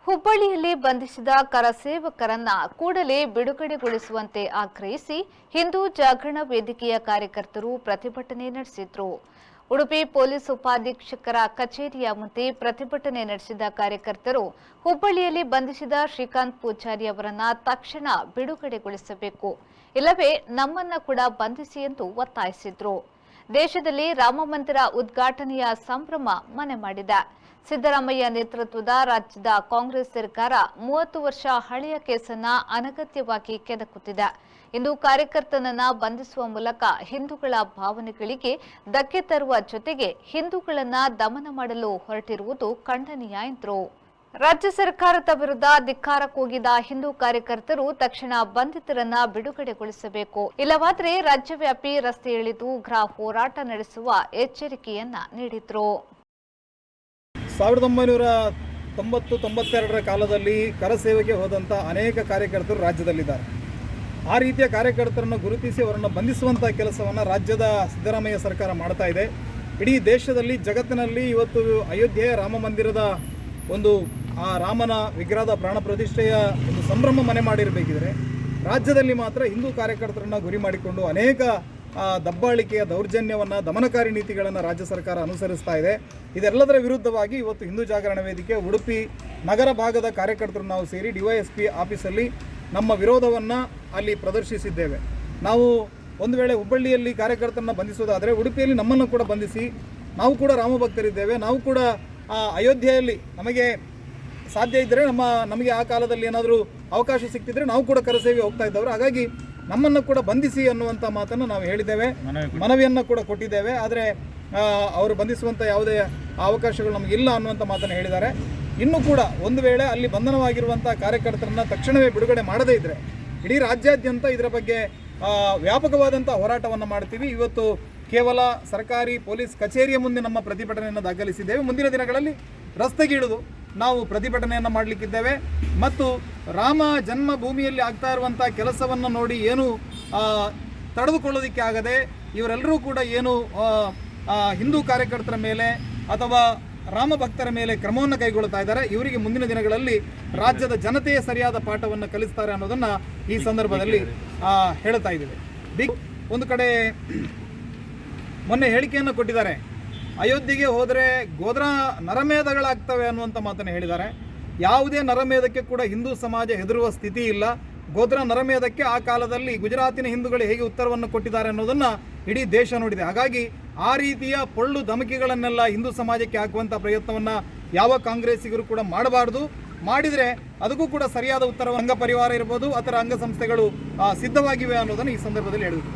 ಹುಬ್ಬಳ್ಳಿಯಲ್ಲಿ ಬಂಧಿಸಿದ ಕರಸೇವಕರನ್ನ ಕೂಡಲೇ ಬಿಡುಗಡೆಗೊಳಿಸುವಂತೆ ಆಗ್ರಹಿಸಿ ಹಿಂದೂ ಜಾಗರಣ ವೇದಿಕೆಯ ಕಾರ್ಯಕರ್ತರು ಪ್ರತಿಭಟನೆ ನಡೆಸಿದರು. ಉಡುಪಿ ಪೊಲೀಸ್ ಉಪಾಧೀಕ್ಷಕರ ಕಚೇರಿಯ ಮುಂದೆ ಪ್ರತಿಭಟನೆ ನಡೆಸಿದ ಕಾರ್ಯಕರ್ತರು ಹುಬ್ಬಳ್ಳಿಯಲ್ಲಿ ಬಂಧಿಸಿದ ಶ್ರೀಕಾಂತ್ ಪೂಜಾರಿ ಅವರನ್ನ ತಕ್ಷಣ ಬಿಡುಗಡೆಗೊಳಿಸಬೇಕು, ಇಲ್ಲವೇ ನಮ್ಮನ್ನ ಕೂಡ ಬಂಧಿಸಿ ಎಂದು ಒತ್ತಾಯಿಸಿದರು. ದೇಶದಲ್ಲಿ ರಾಮಮಂದಿರ ಉದ್ಘಾಟನೆಯ ಸಂಭ್ರಮ ಮನೆ ಮಾಡಿದೆ. ಸಿದ್ದರಾಮಯ್ಯ ನೇತೃತ್ವದ ರಾಜ್ಯದ ಕಾಂಗ್ರೆಸ್ ಸರ್ಕಾರ 30 ವರ್ಷ ಹಳೆಯ ಕೇಸನ್ನ ಅನಗತ್ಯವಾಗಿ ಕೆದಕುತ್ತಿದೆ. ಇಂದು ಕಾರ್ಯಕರ್ತನನ್ನ ಬಂಧಿಸುವ ಮೂಲಕ ಹಿಂದೂಗಳ ಭಾವನೆಗಳಿಗೆ ಧಕ್ಕೆ ತರುವ ಜೊತೆಗೆ ಹಿಂದೂಗಳನ್ನ ದಮನ ಮಾಡಲು ಹೊರಟಿರುವುದು ಖಂಡನೀಯ ಎಂದರು. ರಾಜ್ಯ ಸರ್ಕಾರದ ವಿರುದ್ಧ ಧಿಕ್ಕಾರ ಕೂಗಿದ ಹಿಂದೂ ಕಾರ್ಯಕರ್ತರು ತಕ್ಷಣ ಬಂಧಿತರನ್ನ ಬಿಡುಗಡೆಗೊಳಿಸಬೇಕು, ಇಲ್ಲವಾದರೆ ರಾಜ್ಯವ್ಯಾಪಿ ರಸ್ತೆ ಇಳಿದು ಉಗ್ರ ಹೋರಾಟ ನಡೆಸುವ ಎಚ್ಚರಿಕೆಯನ್ನ ನೀಡಿದರು. 1990-92 ಕಾಲದಲ್ಲಿ ಕರಸೇವೆಗೆ ಹೋದಂಥ ಅನೇಕ ಕಾರ್ಯಕರ್ತರು ರಾಜ್ಯದಲ್ಲಿದ್ದಾರೆ. ಆ ರೀತಿಯ ಕಾರ್ಯಕರ್ತರನ್ನು ಗುರುತಿಸಿ ಅವರನ್ನು ಬಂಧಿಸುವಂಥ ಕೆಲಸವನ್ನು ರಾಜ್ಯದ ಸಿದ್ದರಾಮಯ್ಯ ಸರ್ಕಾರ ಮಾಡ್ತಾ ಇದೆ. ಇಡೀ ದೇಶದಲ್ಲಿ ಜಗತ್ತಿನಲ್ಲಿ ಇವತ್ತು ಅಯೋಧ್ಯೆಯ ರಾಮ ಮಂದಿರದ ಒಂದು ಆ ರಾಮನ ವಿಗ್ರಹದ ಪ್ರಾಣ ಪ್ರತಿಷ್ಠೆಯ ಒಂದು ಸಂಭ್ರಮ ಮನೆ ಮಾಡಿರಬೇಕಿದ್ರೆ ರಾಜ್ಯದಲ್ಲಿ ಮಾತ್ರ ಹಿಂದೂ ಕಾರ್ಯಕರ್ತರನ್ನು ಗುರಿ ಮಾಡಿಕೊಂಡು ಅನೇಕ ದಬ್ಬಾಳಿಕೆಯ ದೌರ್ಜನ್ಯವನ್ನು ದಮನಕಾರಿ ನೀತಿಗಳನ್ನು ರಾಜ್ಯ ಸರ್ಕಾರ ಅನುಸರಿಸ್ತಾ ಇದೆ. ಇದೆಲ್ಲದರ ವಿರುದ್ಧವಾಗಿ ಇವತ್ತು ಹಿಂದೂ ಜಾಗರಣ ವೇದಿಕೆ ಉಡುಪಿ ನಗರ ಭಾಗದ ಕಾರ್ಯಕರ್ತರು ನಾವು ಸೇರಿ DYSP ಆಫೀಸಲ್ಲಿ ನಮ್ಮ ವಿರೋಧವನ್ನು ಅಲ್ಲಿ ಪ್ರದರ್ಶಿಸಿದ್ದೇವೆ. ನಾವು ಒಂದು ವೇಳೆ ಹುಬ್ಬಳ್ಳಿಯಲ್ಲಿ ಕಾರ್ಯಕರ್ತರನ್ನು ಬಂಧಿಸೋದಾದರೆ ಉಡುಪಿಯಲ್ಲಿ ನಮ್ಮನ್ನು ಕೂಡ ಬಂಧಿಸಿ, ನಾವು ಕೂಡ ರಾಮಭಕ್ತರಿದ್ದೇವೆ, ನಾವು ಕೂಡ ಅಯೋಧ್ಯೆಯಲ್ಲಿ ನಮಗೆ ಸಾಧ್ಯ ಇದ್ದರೆ ನಮಗೆ ಆ ಕಾಲದಲ್ಲಿ ಏನಾದರೂ ಅವಕಾಶ ಸಿಗ್ತಿದ್ರೆ ನಾವು ಕೂಡ ಕರಸೇವೆ ಹೋಗ್ತಾ ಇದ್ದವರು. ಹಾಗಾಗಿ ನಮ್ಮನ್ನು ಕೂಡ ಬಂಧಿಸಿ ಅನ್ನುವಂಥ ಮಾತನ್ನು ನಾವು ಹೇಳಿದ್ದೇವೆ, ಮನವಿಯನ್ನು ಕೂಡ ಕೊಟ್ಟಿದ್ದೇವೆ. ಆದರೆ ಅವರು ಬಂಧಿಸುವಂಥ ಯಾವುದೇ ಅವಕಾಶಗಳು ನಮಗಿಲ್ಲ ಅನ್ನುವಂಥ ಮಾತನ್ನು ಹೇಳಿದ್ದಾರೆ. ಇನ್ನೂ ಕೂಡ ಒಂದು ವೇಳೆ ಅಲ್ಲಿ ಬಂಧನವಾಗಿರುವಂಥ ಕಾರ್ಯಕರ್ತರನ್ನು ತಕ್ಷಣವೇ ಬಿಡುಗಡೆ ಮಾಡದೇ ಇದ್ದರೆ ಇಡೀ ರಾಜ್ಯಾದ್ಯಂತ ಇದರ ಬಗ್ಗೆ ವ್ಯಾಪಕವಾದಂಥ ಹೋರಾಟವನ್ನು ಮಾಡ್ತೀವಿ. ಇವತ್ತು ಕೇವಲ ಸರ್ಕಾರಿ ಪೊಲೀಸ್ ಕಚೇರಿಯ ಮುಂದೆ ನಮ್ಮ ಪ್ರತಿಭಟನೆಯನ್ನು ದಾಖಲಿಸಿದ್ದೇವೆ. ಮುಂದಿನ ದಿನಗಳಲ್ಲಿ ರಸ್ತೆಗಿಳಿದು ನಾವು ಪ್ರತಿಭಟನೆಯನ್ನು ಮಾಡಲಿಕ್ಕಿದ್ದೇವೆ. ಮತ್ತು ರಾಮ ಜನ್ಮಭೂಮಿಯಲ್ಲಿ ಆಗ್ತಾ ಇರುವಂಥ ಕೆಲಸವನ್ನು ನೋಡಿ ಏನು ತಡೆದುಕೊಳ್ಳೋದಕ್ಕೆ ಆಗದೆ ಇವರೆಲ್ಲರೂ ಕೂಡ ಏನು ಹಿಂದೂ ಕಾರ್ಯಕರ್ತರ ಮೇಲೆ ಅಥವಾ ರಾಮ ಭಕ್ತರ ಮೇಲೆ ಕ್ರಮವನ್ನು ಕೈಗೊಳ್ಳುತ್ತಾ ಇದ್ದಾರೆ, ಇವರಿಗೆ ಮುಂದಿನ ದಿನಗಳಲ್ಲಿ ರಾಜ್ಯದ ಜನತೆಯೇ ಸರಿಯಾದ ಪಾಠವನ್ನು ಕಲಿಸ್ತಾರೆ ಅನ್ನೋದನ್ನು ಈ ಸಂದರ್ಭದಲ್ಲಿ ಹೇಳ್ತಾ ಇದ್ದೀವಿ. ಒಂದು ಕಡೆ ಮೊನ್ನೆ ಹೇಳಿಕೆಯನ್ನು ಕೊಟ್ಟಿದ್ದಾರೆ, ಅಯೋಧ್ಯೆಗೆ ಹೋದರೆ ಗೋದ್ರಾ ನರಮೇಧಗಳಾಗ್ತವೆ ಅನ್ನುವಂಥ ಮಾತನ್ನು ಹೇಳಿದ್ದಾರೆ. ಯಾವುದೇ ನರಮೇಧಕ್ಕೆ ಕೂಡ ಹಿಂದೂ ಸಮಾಜ ಹೆದರುವ ಸ್ಥಿತಿ ಇಲ್ಲ. ಗೋದ್ರಾ ನರಮೇಧಕ್ಕೆ ಆ ಕಾಲದಲ್ಲಿ ಗುಜರಾತಿನ ಹಿಂದೂಗಳು ಹೇಗೆ ಉತ್ತರವನ್ನು ಕೊಟ್ಟಿದ್ದಾರೆ ಅನ್ನೋದನ್ನು ಇಡೀ ದೇಶ ನೋಡಿದೆ. ಹಾಗಾಗಿ ಆ ರೀತಿಯ ಪೊಳ್ಳು ಧಮಕಿಗಳನ್ನೆಲ್ಲ ಹಿಂದೂ ಸಮಾಜಕ್ಕೆ ಹಾಕುವಂಥ ಪ್ರಯತ್ನವನ್ನು ಯಾವ ಕಾಂಗ್ರೆಸ್ಸಿಗರು ಕೂಡ ಮಾಡಬಾರ್ದು. ಮಾಡಿದರೆ ಅದಕ್ಕೂ ಕೂಡ ಸರಿಯಾದ ಉತ್ತರವನ್ನು ಅಂಗ ಪರಿವಾರ ಇರ್ಬೋದು ಅಥವಾ ಅಂಗಸಂಸ್ಥೆಗಳು ಸಿದ್ಧವಾಗಿವೆ ಅನ್ನೋದನ್ನು ಈ ಸಂದರ್ಭದಲ್ಲಿ ಹೇಳಿದರು.